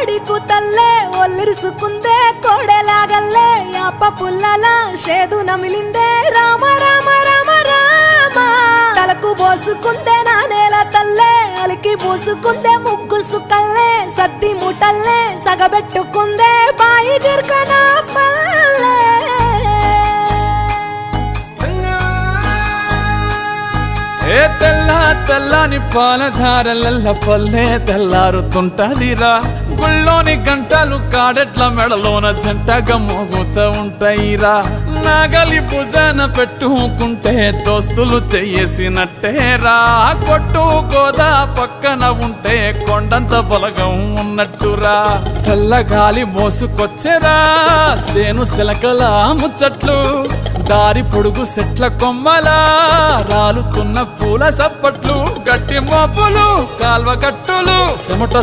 కోడి కూతల్లే ఒల్లిరుసుకుందే కోడెలాగల్లే యాప పుల్లల షేదు నమిలిందే రామ రామ రామ రామ తలకు పోసుకుందే నా నేల తల్లే అలికి పూసుకుందే ముగ్గు సుక్కల్లే సద్ది ముటల్లే సగబెట్టుకుందే బాయి గిర్కన పల్లె ఏ తెల్ల తెల్లని పాలధారలల్ల పల్లె తెల్లారుతుంటదిరా గుళ్ళోని గంటలు కాడెట్ల మెడలోన జంటగా మోగుతూ ఉంటాయిరా నాగలి భుజాన పెట్టుకుంటే దోస్తులు చెయ్యేసినట్టేరా కొట్టు గోదా పక్కన ఉంటే కొండంత బలగం ఉన్నట్టురా చల్లగాలి మోసుకొచ్చెరా సేను సిలకల ముచ్చట్లు దారి పొడుగు సెట్ల కొమ్మలా రాలుతున్న పూల సప్పట్లు గట్టి మోపులు కాల్వ గట్టులు చెమట